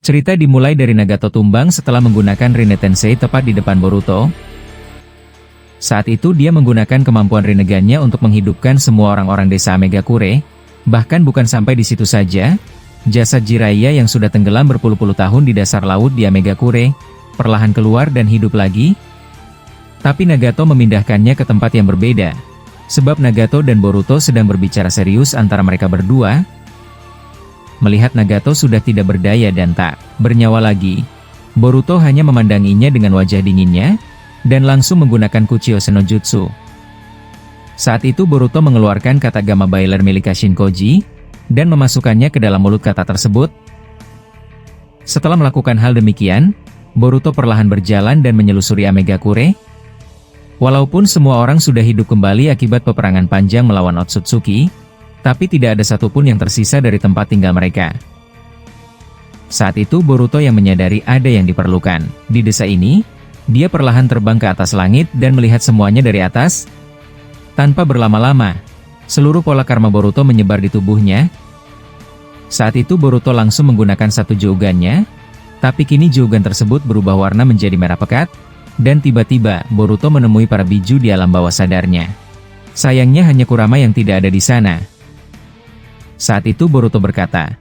Cerita dimulai dari Nagato tumbang setelah menggunakan Rinne Tensei tepat di depan Boruto. Saat itu dia menggunakan kemampuan Rinnegan-nya untuk menghidupkan semua orang-orang desa Megakure. Bahkan bukan sampai di situ saja, jasad Jiraiya yang sudah tenggelam berpuluh-puluh tahun di dasar laut di Megakure, perlahan keluar dan hidup lagi. Tapi Nagato memindahkannya ke tempat yang berbeda, sebab Nagato dan Boruto sedang berbicara serius antara mereka berdua. Melihat Nagato sudah tidak berdaya dan tak bernyawa lagi, Boruto hanya memandanginya dengan wajah dinginnya, dan langsung menggunakan Kuchio Senojutsu. Saat itu Boruto mengeluarkan kata Gamma Bailer milik Kashinkoji, dan memasukkannya ke dalam mulut kata tersebut. Setelah melakukan hal demikian, Boruto perlahan berjalan dan menyelusuri Megakure. Walaupun semua orang sudah hidup kembali akibat peperangan panjang melawan Otsutsuki, tapi tidak ada satupun yang tersisa dari tempat tinggal mereka. Saat itu Boruto yang menyadari ada yang diperlukan. Di desa ini, dia perlahan terbang ke atas langit dan melihat semuanya dari atas. Tanpa berlama-lama, seluruh pola karma Boruto menyebar di tubuhnya. Saat itu Boruto langsung menggunakan satu Jougan-nya, tapi kini Jougan tersebut berubah warna menjadi merah pekat, dan tiba-tiba Boruto menemui para biju di alam bawah sadarnya. Sayangnya hanya Kurama yang tidak ada di sana. Saat itu Boruto berkata,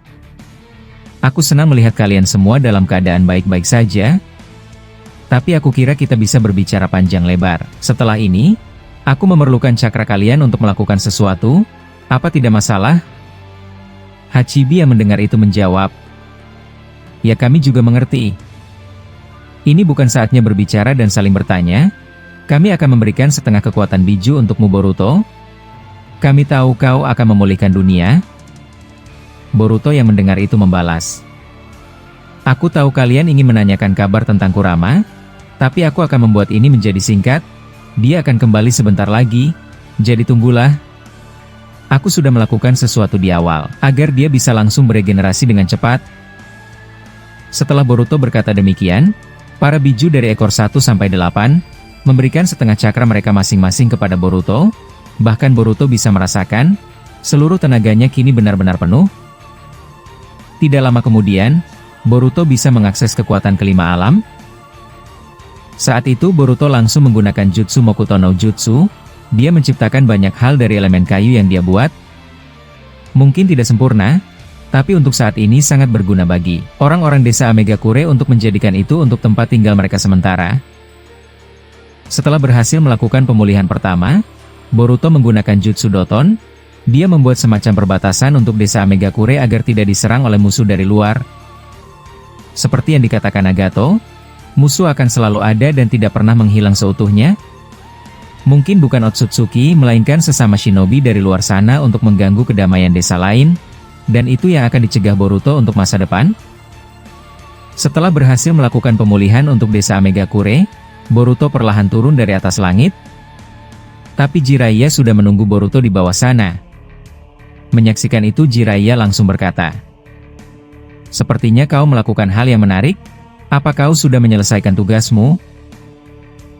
"Aku senang melihat kalian semua dalam keadaan baik-baik saja. Tapi aku kira kita bisa berbicara panjang lebar. Setelah ini, aku memerlukan cakra kalian untuk melakukan sesuatu. Apa tidak masalah?" Hachibi yang mendengar itu menjawab, "Ya, kami juga mengerti. Ini bukan saatnya berbicara dan saling bertanya. Kami akan memberikan setengah kekuatan biju untukmu Boruto. Kami tahu kau akan memulihkan dunia." Boruto yang mendengar itu membalas, "Aku tahu kalian ingin menanyakan kabar tentang Kurama, tapi aku akan membuat ini menjadi singkat. Dia akan kembali sebentar lagi, jadi tunggulah. Aku sudah melakukan sesuatu di awal, agar dia bisa langsung beregenerasi dengan cepat." Setelah Boruto berkata demikian, para biju dari ekor 1 sampai 8, memberikan setengah cakra mereka masing-masing kepada Boruto. Bahkan Boruto bisa merasakan, seluruh tenaganya kini benar-benar penuh. Tidak lama kemudian, Boruto bisa mengakses kekuatan kelima alam. Saat itu Boruto langsung menggunakan Jutsu Mokuto no Jutsu. Dia menciptakan banyak hal dari elemen kayu yang dia buat. Mungkin tidak sempurna, tapi untuk saat ini sangat berguna bagi orang-orang desa Megakure untuk menjadikan itu untuk tempat tinggal mereka sementara. Setelah berhasil melakukan pemulihan pertama, Boruto menggunakan Jutsu Doton. Dia membuat semacam perbatasan untuk desa Megakure agar tidak diserang oleh musuh dari luar. Seperti yang dikatakan Nagato, musuh akan selalu ada dan tidak pernah menghilang seutuhnya. Mungkin bukan Otsutsuki, melainkan sesama shinobi dari luar sana untuk mengganggu kedamaian desa lain, dan itu yang akan dicegah Boruto untuk masa depan. Setelah berhasil melakukan pemulihan untuk desa Megakure, Boruto perlahan turun dari atas langit. Tapi Jiraiya sudah menunggu Boruto di bawah sana. Menyaksikan itu Jiraiya langsung berkata, "Sepertinya kau melakukan hal yang menarik. Apa kau sudah menyelesaikan tugasmu?"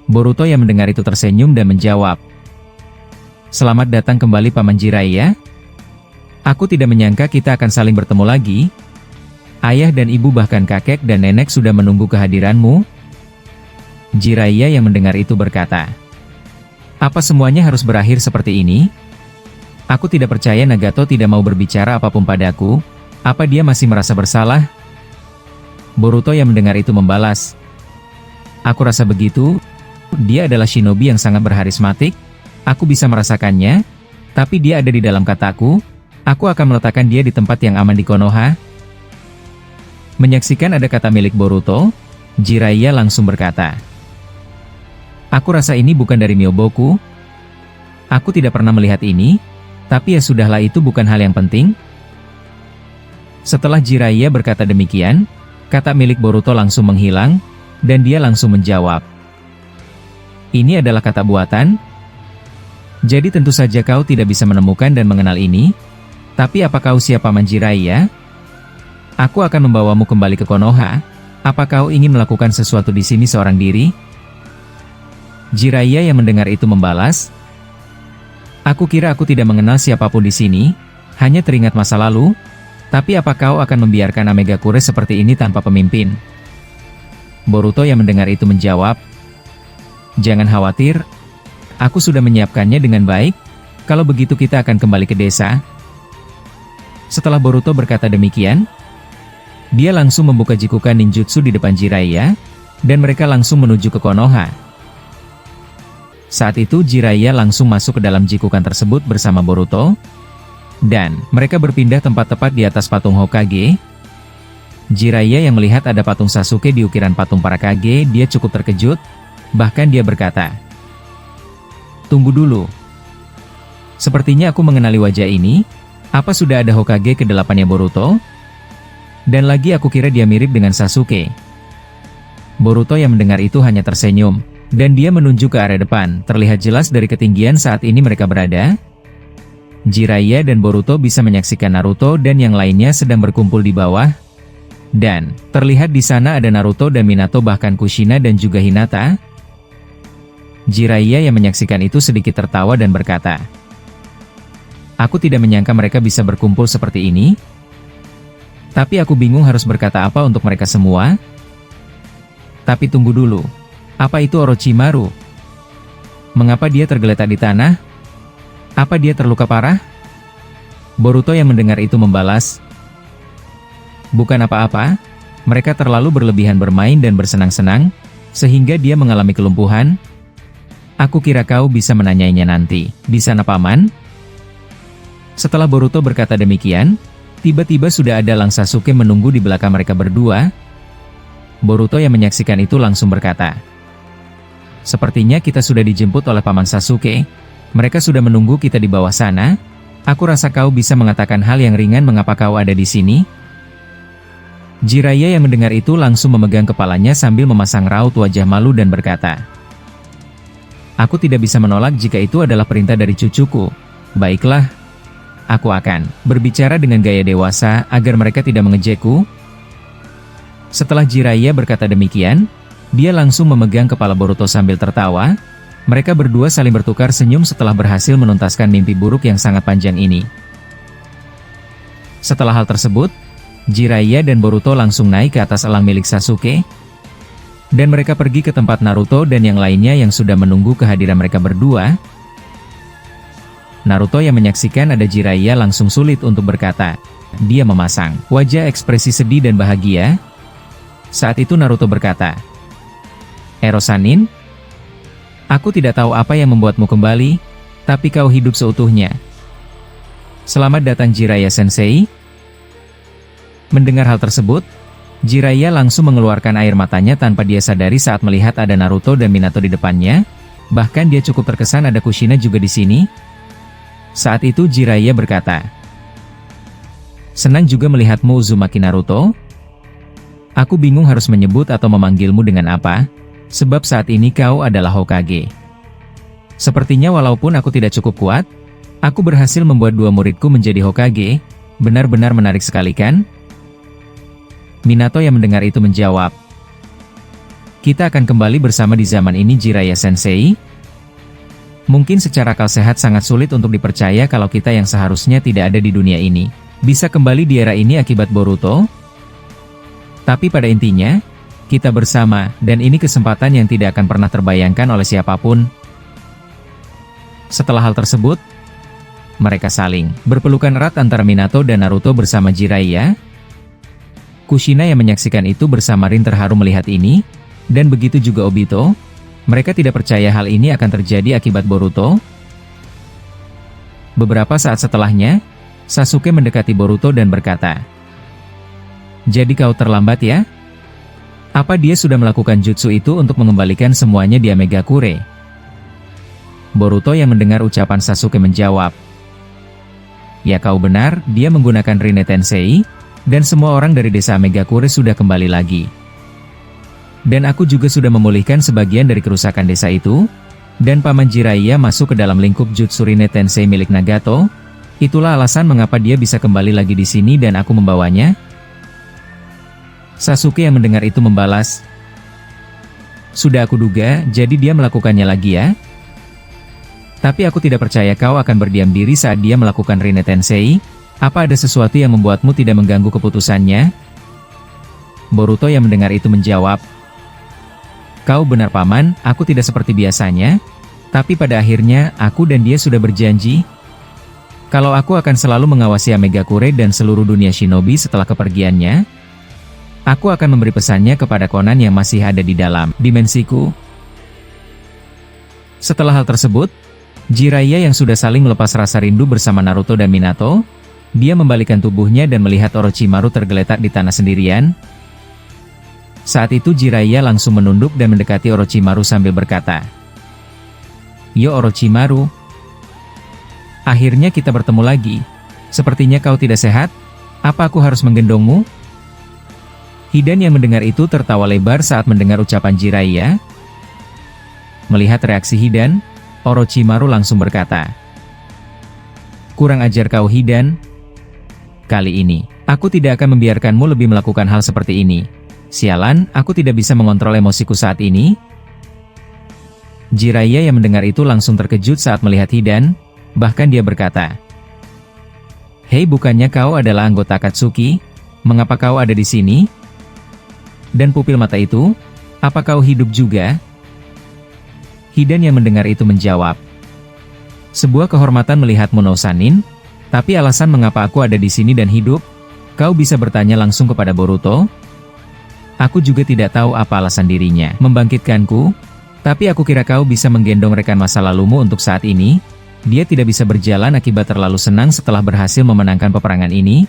Boruto yang mendengar itu tersenyum dan menjawab, "Selamat datang kembali Paman Jiraiya. Aku tidak menyangka kita akan saling bertemu lagi. Ayah dan ibu bahkan kakek dan nenek sudah menunggu kehadiranmu." Jiraiya yang mendengar itu berkata, "Apa semuanya harus berakhir seperti ini? Aku tidak percaya Nagato tidak mau berbicara apapun padaku. Apa dia masih merasa bersalah?" Boruto yang mendengar itu membalas, "Aku rasa begitu. Dia adalah shinobi yang sangat berharismatik. Aku bisa merasakannya. Tapi dia ada di dalam kataku. Aku akan meletakkan dia di tempat yang aman di Konoha." Menyaksikan ada kata milik Boruto, Jiraiya langsung berkata, "Aku rasa ini bukan dari Myoboku. Aku tidak pernah melihat ini. Tapi ya sudahlah, itu bukan hal yang penting." Setelah Jiraiya berkata demikian, kata milik Boruto langsung menghilang, dan dia langsung menjawab, "Ini adalah kata buatan? Jadi tentu saja kau tidak bisa menemukan dan mengenal ini. Tapi apa kau siap Paman Jiraiya? Aku akan membawamu kembali ke Konoha. Apa kau ingin melakukan sesuatu di sini seorang diri?" Jiraiya yang mendengar itu membalas, "Aku kira aku tidak mengenal siapapun di sini, hanya teringat masa lalu. Tapi apa kau akan membiarkan Amegakure seperti ini tanpa pemimpin? Boruto yang mendengar itu menjawab, "Jangan khawatir, aku sudah menyiapkannya dengan baik, kalau begitu kita akan kembali ke desa." Setelah Boruto berkata demikian, dia langsung membuka Jikukan Ninjutsu di depan Jiraiya, dan mereka langsung menuju ke Konoha. Saat itu Jiraiya langsung masuk ke dalam Jikukan tersebut bersama Boruto, dan mereka berpindah tempat tepat di atas patung Hokage. Jiraiya yang melihat ada patung Sasuke di ukiran patung para Kage, dia cukup terkejut, bahkan dia berkata, "Tunggu dulu. Sepertinya aku mengenali wajah ini, apa sudah ada Hokage ke-8-nya Boruto? Dan lagi aku kira dia mirip dengan Sasuke." Boruto yang mendengar itu hanya tersenyum, dan dia menunjuk ke area depan. Terlihat jelas dari ketinggian saat ini mereka berada, Jiraiya dan Boruto bisa menyaksikan Naruto dan yang lainnya sedang berkumpul di bawah. Dan terlihat di sana ada Naruto dan Minato, bahkan Kushina dan juga Hinata. Jiraiya yang menyaksikan itu sedikit tertawa dan berkata, "Aku tidak menyangka mereka bisa berkumpul seperti ini. Tapi aku bingung harus berkata apa untuk mereka semua. Tapi tunggu dulu, apa itu Orochimaru? Mengapa dia tergeletak di tanah? Apa dia terluka parah?" Boruto yang mendengar itu membalas, "Bukan apa-apa, mereka terlalu berlebihan bermain dan bersenang-senang, sehingga dia mengalami kelumpuhan. Aku kira kau bisa menanyainya nanti, di sana paman." Setelah Boruto berkata demikian, tiba-tiba sudah ada Lang Sasuke menunggu di belakang mereka berdua. Boruto yang menyaksikan itu langsung berkata, "Sepertinya kita sudah dijemput oleh paman Sasuke. Mereka sudah menunggu kita di bawah sana. Aku rasa kau bisa mengatakan hal yang ringan mengapa kau ada di sini." Jiraiya yang mendengar itu langsung memegang kepalanya sambil memasang raut wajah malu dan berkata, "Aku tidak bisa menolak jika itu adalah perintah dari cucuku. Baiklah, aku akan berbicara dengan gaya dewasa agar mereka tidak mengejekku." Setelah Jiraiya berkata demikian, dia langsung memegang kepala Boruto sambil tertawa. Mereka berdua saling bertukar senyum setelah berhasil menuntaskan mimpi buruk yang sangat panjang ini. Setelah hal tersebut, Jiraiya dan Boruto langsung naik ke atas elang milik Sasuke, dan mereka pergi ke tempat Naruto dan yang lainnya yang sudah menunggu kehadiran mereka berdua. Naruto yang menyaksikan ada Jiraiya langsung sulit untuk berkata. Dia memasang wajah ekspresi sedih dan bahagia. Saat itu Naruto berkata, "Erosanin, aku tidak tahu apa yang membuatmu kembali, tapi kau hidup seutuhnya. Selamat datang Jiraiya Sensei." Mendengar hal tersebut, Jiraiya langsung mengeluarkan air matanya tanpa dia sadari saat melihat ada Naruto dan Minato di depannya. Bahkan dia cukup terkesan ada Kushina juga di sini. Saat itu Jiraiya berkata, "Senang juga melihatmu Uzumaki Naruto. Aku bingung harus menyebut atau memanggilmu dengan apa, sebab saat ini kau adalah Hokage. Sepertinya walaupun aku tidak cukup kuat, aku berhasil membuat dua muridku menjadi Hokage. Benar-benar menarik sekali kan?" Minato yang mendengar itu menjawab, "Kita akan kembali bersama di zaman ini Jiraiya Sensei. Mungkin secara akal sehat sangat sulit untuk dipercaya kalau kita yang seharusnya tidak ada di dunia ini bisa kembali di era ini akibat Boruto. Tapi pada intinya, kita bersama, dan ini kesempatan yang tidak akan pernah terbayangkan oleh siapapun." Setelah hal tersebut, mereka saling berpelukan erat antara Minato dan Naruto bersama Jiraiya. Kushina yang menyaksikan itu bersama Rin terharu melihat ini, dan begitu juga Obito. Mereka tidak percaya hal ini akan terjadi akibat Boruto. Beberapa saat setelahnya, Sasuke mendekati Boruto dan berkata, "Jadi kau terlambat ya? Apa dia sudah melakukan jutsu itu untuk mengembalikan semuanya di Amegakure?" Boruto yang mendengar ucapan Sasuke menjawab, "Ya kau benar, dia menggunakan Rinne Tensei, dan semua orang dari desa Amegakure sudah kembali lagi. Dan aku juga sudah memulihkan sebagian dari kerusakan desa itu, dan Paman Jiraiya masuk ke dalam lingkup jutsu Rinne Tensei milik Nagato. Itulah alasan mengapa dia bisa kembali lagi di sini dan aku membawanya." Sasuke yang mendengar itu membalas, "Sudah aku duga, jadi dia melakukannya lagi ya? Tapi aku tidak percaya kau akan berdiam diri saat dia melakukan Rinne Tensei. Apa ada sesuatu yang membuatmu tidak mengganggu keputusannya? Boruto yang mendengar itu menjawab, "Kau benar paman, aku tidak seperti biasanya. Tapi pada akhirnya, aku dan dia sudah berjanji. Kalau aku akan selalu mengawasi Amegakure dan seluruh dunia shinobi setelah kepergiannya, aku akan memberi pesannya kepada Conan yang masih ada di dalam dimensiku." Setelah hal tersebut, Jiraiya yang sudah saling melepas rasa rindu bersama Naruto dan Minato, dia membalikkan tubuhnya dan melihat Orochimaru tergeletak di tanah sendirian. Saat itu Jiraiya langsung menunduk dan mendekati Orochimaru sambil berkata, "Yo Orochimaru, akhirnya kita bertemu lagi. Sepertinya kau tidak sehat. Apa aku harus menggendongmu?" Hidan yang mendengar itu tertawa lebar saat mendengar ucapan Jiraiya. Melihat reaksi Hidan, Orochimaru langsung berkata, "Kurang ajar kau Hidan. Kali ini, aku tidak akan membiarkanmu lebih melakukan hal seperti ini. Sialan, aku tidak bisa mengontrol emosiku saat ini." Jiraiya yang mendengar itu langsung terkejut saat melihat Hidan, bahkan dia berkata, "Hei, bukannya kau adalah anggota Akatsuki? Mengapa kau ada di sini? Dan pupil mata itu, apa kau hidup juga?" Hidan yang mendengar itu menjawab, "Sebuah kehormatan melihatmu no Sanin, tapi alasan mengapa aku ada di sini dan hidup, kau bisa bertanya langsung kepada Boruto. Aku juga tidak tahu apa alasan dirinya membangkitkanku, tapi aku kira kau bisa menggendong rekan masa lalumu untuk saat ini. Dia tidak bisa berjalan akibat terlalu senang setelah berhasil memenangkan peperangan ini."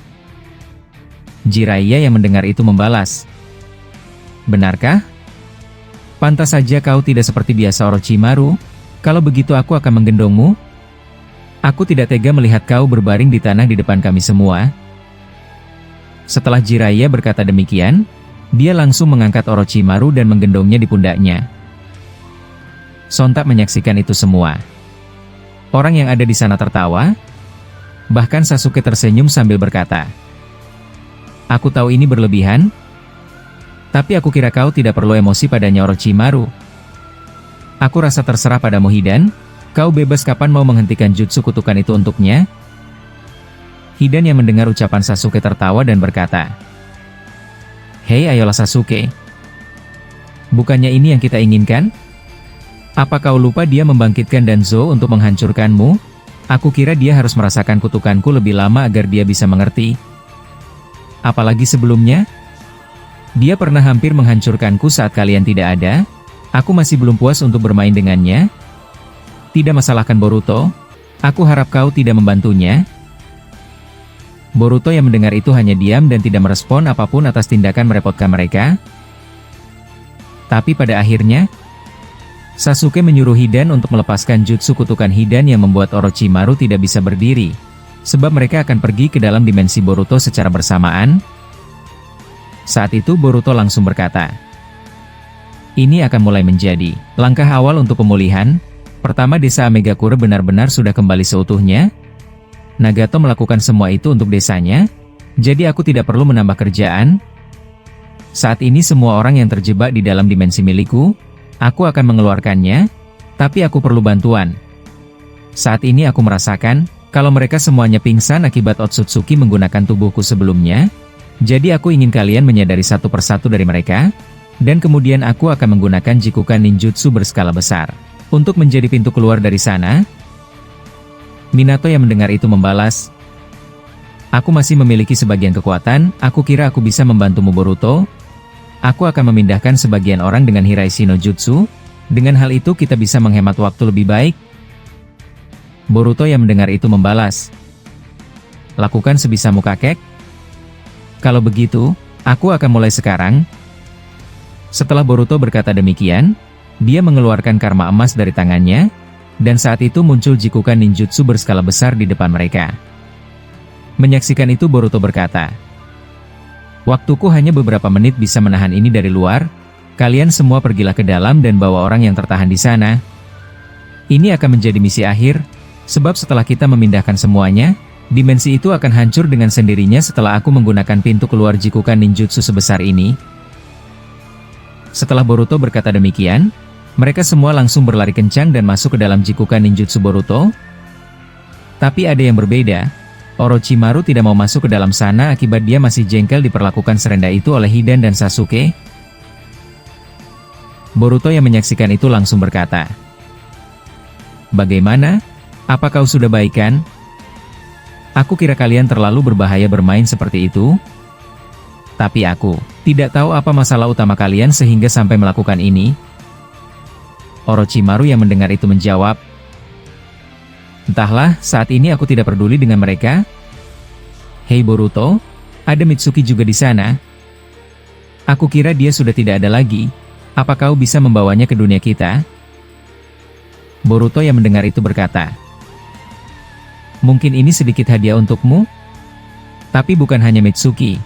Jiraiya yang mendengar itu membalas, "Benarkah? Pantas saja kau tidak seperti biasa Orochimaru. Kalau begitu aku akan menggendongmu. Aku tidak tega melihat kau berbaring di tanah di depan kami semua." Setelah Jiraiya berkata demikian, dia langsung mengangkat Orochimaru dan menggendongnya di pundaknya. Sontak menyaksikan itu semua, orang yang ada di sana tertawa. Bahkan Sasuke tersenyum sambil berkata, "Aku tahu ini berlebihan, tapi aku kira kau tidak perlu emosi padanya Orochimaru. Aku rasa terserah padamu Hidan, kau bebas kapan mau menghentikan jutsu kutukan itu untuknya." Hidan yang mendengar ucapan Sasuke tertawa dan berkata, "Hei ayolah Sasuke. Bukannya ini yang kita inginkan? Apa kau lupa dia membangkitkan Danzo untuk menghancurkanmu? Aku kira dia harus merasakan kutukanku lebih lama agar dia bisa mengerti. Apalagi sebelumnya, dia pernah hampir menghancurkanku saat kalian tidak ada. Aku masih belum puas untuk bermain dengannya. Tidak masalahkan Boruto, aku harap kau tidak membantunya." Boruto yang mendengar itu hanya diam dan tidak merespon apapun atas tindakan merepotkan mereka. Tapi pada akhirnya, Sasuke menyuruh Hidan untuk melepaskan jutsu kutukan Hidan yang membuat Orochimaru tidak bisa berdiri, sebab mereka akan pergi ke dalam dimensi Boruto secara bersamaan. Saat itu Boruto langsung berkata, "Ini akan mulai menjadi langkah awal untuk pemulihan. Pertama, desa Amegakure benar-benar sudah kembali seutuhnya. Nagato melakukan semua itu untuk desanya, jadi aku tidak perlu menambah kerjaan. Saat ini semua orang yang terjebak di dalam dimensi milikku, aku akan mengeluarkannya, tapi aku perlu bantuan. Saat ini aku merasakan, kalau mereka semuanya pingsan akibat Otsutsuki menggunakan tubuhku sebelumnya, jadi aku ingin kalian menyadari satu persatu dari mereka, dan kemudian aku akan menggunakan Jikukan Ninjutsu berskala besar, untuk menjadi pintu keluar dari sana." Minato yang mendengar itu membalas, "Aku masih memiliki sebagian kekuatan, aku kira aku bisa membantumu Boruto. Aku akan memindahkan sebagian orang dengan Hiraishi no Jutsu, dengan hal itu kita bisa menghemat waktu lebih baik." Boruto yang mendengar itu membalas, "Lakukan sebisamu kakek. Kalau begitu, aku akan mulai sekarang." Setelah Boruto berkata demikian, dia mengeluarkan karma emas dari tangannya, dan saat itu muncul Jikukan Ninjutsu berskala besar di depan mereka. Menyaksikan itu Boruto berkata, "Waktuku hanya beberapa menit bisa menahan ini dari luar, kalian semua pergilah ke dalam dan bawa orang yang tertahan di sana. Ini akan menjadi misi akhir, sebab setelah kita memindahkan semuanya, dimensi itu akan hancur dengan sendirinya setelah aku menggunakan pintu keluar Jikukan Ninjutsu sebesar ini." Setelah Boruto berkata demikian, mereka semua langsung berlari kencang dan masuk ke dalam Jikukan Ninjutsu Boruto. Tapi ada yang berbeda. Orochimaru tidak mau masuk ke dalam sana akibat dia masih jengkel diperlakukan serendah itu oleh Hidan dan Sasuke. Boruto yang menyaksikan itu langsung berkata, "Bagaimana? Apa kau sudah baikan? Aku kira kalian terlalu berbahaya bermain seperti itu. Tapi aku tidak tahu apa masalah utama kalian sehingga sampai melakukan ini." Orochimaru yang mendengar itu menjawab, "Entahlah, saat ini aku tidak peduli dengan mereka." "Hei Boruto, ada Mitsuki juga di sana. Aku kira dia sudah tidak ada lagi. Apa kau bisa membawanya ke dunia kita?" Boruto yang mendengar itu berkata, "Mungkin ini sedikit hadiah untukmu. Tapi bukan hanya Mitsuki,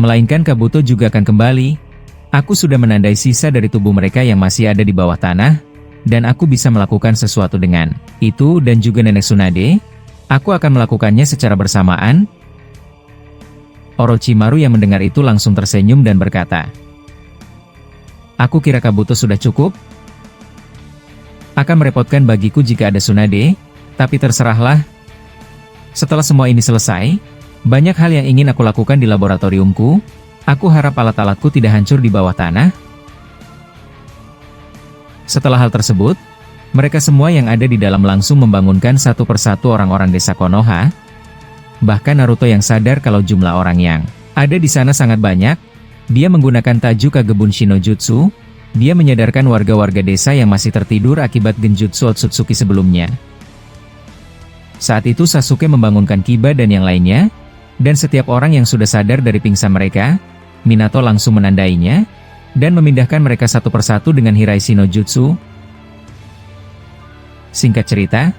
melainkan Kabuto juga akan kembali. Aku sudah menandai sisa dari tubuh mereka yang masih ada di bawah tanah, dan aku bisa melakukan sesuatu dengan itu dan juga Nenek Tsunade. Aku akan melakukannya secara bersamaan." Orochimaru yang mendengar itu langsung tersenyum dan berkata, "Aku kira Kabuto sudah cukup. Akan merepotkan bagiku jika ada Tsunade, tapi terserahlah. Setelah semua ini selesai, banyak hal yang ingin aku lakukan di laboratoriumku. Aku harap alat-alatku tidak hancur di bawah tanah." Setelah hal tersebut, mereka semua yang ada di dalam langsung membangunkan satu persatu orang-orang desa Konoha. Bahkan Naruto yang sadar kalau jumlah orang yang ada di sana sangat banyak, dia menggunakan Taju Kagebun Shinojutsu. Dia menyadarkan warga-warga desa yang masih tertidur akibat genjutsu Otsutsuki sebelumnya. Saat itu Sasuke membangunkan Kiba dan yang lainnya, dan setiap orang yang sudah sadar dari pingsan mereka, Minato langsung menandainya, dan memindahkan mereka satu persatu dengan Hiraisi no Jutsu. Singkat cerita,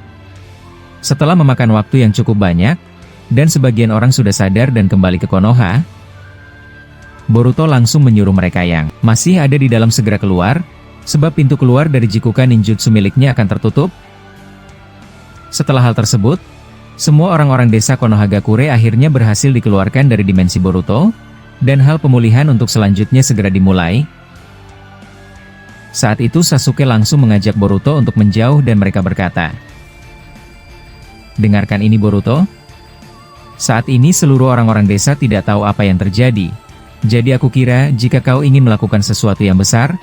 setelah memakan waktu yang cukup banyak, dan sebagian orang sudah sadar dan kembali ke Konoha, Boruto langsung menyuruh mereka yang masih ada di dalam segera keluar, sebab pintu keluar dari Jikukan Ninjutsu miliknya akan tertutup. Setelah hal tersebut, semua orang-orang desa Konohagakure akhirnya berhasil dikeluarkan dari dimensi Boruto, dan hal pemulihan untuk selanjutnya segera dimulai. Saat itu Sasuke langsung mengajak Boruto untuk menjauh dan mereka berkata, "Dengarkan ini Boruto. Saat ini seluruh orang-orang desa tidak tahu apa yang terjadi. Jadi aku kira jika kau ingin melakukan sesuatu yang besar,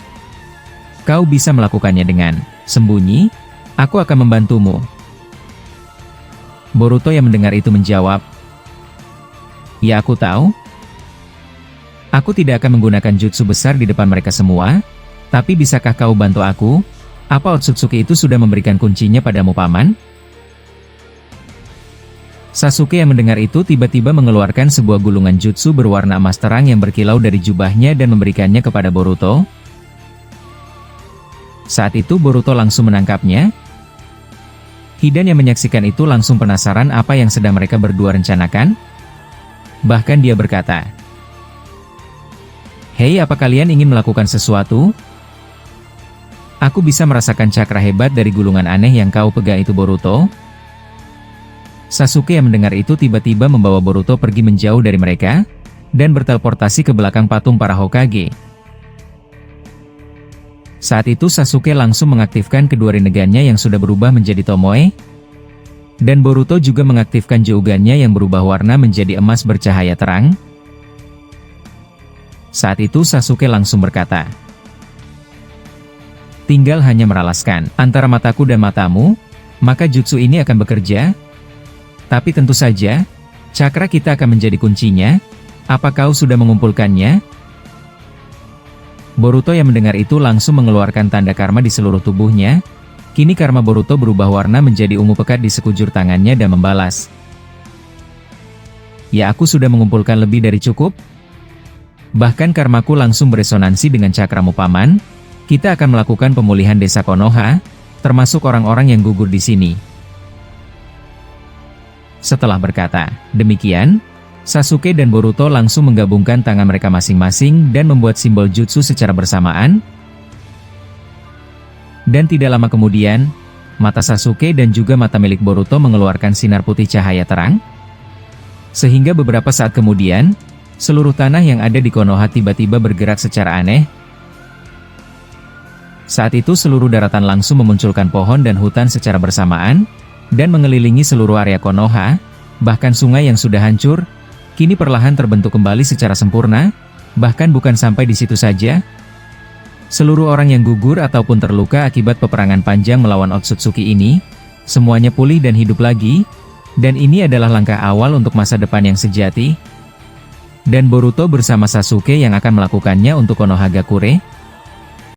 kau bisa melakukannya dengan sembunyi. Aku akan membantumu." Boruto yang mendengar itu menjawab, "Ya aku tahu. Aku tidak akan menggunakan jutsu besar di depan mereka semua, tapi bisakah kau bantu aku? Apa Otsutsuki itu sudah memberikan kuncinya padamu paman?" Sasuke yang mendengar itu tiba-tiba mengeluarkan sebuah gulungan jutsu berwarna emas terang yang berkilau dari jubahnya dan memberikannya kepada Boruto. Saat itu Boruto langsung menangkapnya. Hidan yang menyaksikan itu langsung penasaran apa yang sedang mereka berdua rencanakan. Bahkan dia berkata, "Hei, apa kalian ingin melakukan sesuatu? Aku bisa merasakan cakra hebat dari gulungan aneh yang kau pegang itu Boruto." Sasuke yang mendengar itu tiba-tiba membawa Boruto pergi menjauh dari mereka, dan berteleportasi ke belakang patung para Hokage. Saat itu Sasuke langsung mengaktifkan kedua Rinnegan-nya yang sudah berubah menjadi Tomoe, dan Boruto juga mengaktifkan Jougan-nya yang berubah warna menjadi emas bercahaya terang. Saat itu Sasuke langsung berkata, "Tinggal hanya meralaskan antara mataku dan matamu, maka jutsu ini akan bekerja. Tapi tentu saja, cakra kita akan menjadi kuncinya. Apa kau sudah mengumpulkannya?" Boruto yang mendengar itu langsung mengeluarkan tanda karma di seluruh tubuhnya. Kini karma Boruto berubah warna menjadi ungu pekat di sekujur tangannya dan membalas, "Ya aku sudah mengumpulkan lebih dari cukup. Bahkan karmaku langsung beresonansi dengan cakramu paman. Kita akan melakukan pemulihan desa Konoha, termasuk orang-orang yang gugur di sini." Setelah berkata demikian, Sasuke dan Boruto langsung menggabungkan tangan mereka masing-masing dan membuat simbol jutsu secara bersamaan. Dan tidak lama kemudian, mata Sasuke dan juga mata milik Boruto mengeluarkan sinar putih cahaya terang. Sehingga beberapa saat kemudian, seluruh tanah yang ada di Konoha tiba-tiba bergerak secara aneh. Saat itu seluruh daratan langsung memunculkan pohon dan hutan secara bersamaan, dan mengelilingi seluruh area Konoha. Bahkan sungai yang sudah hancur, kini perlahan terbentuk kembali secara sempurna. Bahkan bukan sampai di situ saja. Seluruh orang yang gugur ataupun terluka akibat peperangan panjang melawan Otsutsuki ini, semuanya pulih dan hidup lagi. Dan ini adalah langkah awal untuk masa depan yang sejati. Dan Boruto bersama Sasuke yang akan melakukannya untuk Konohagakure.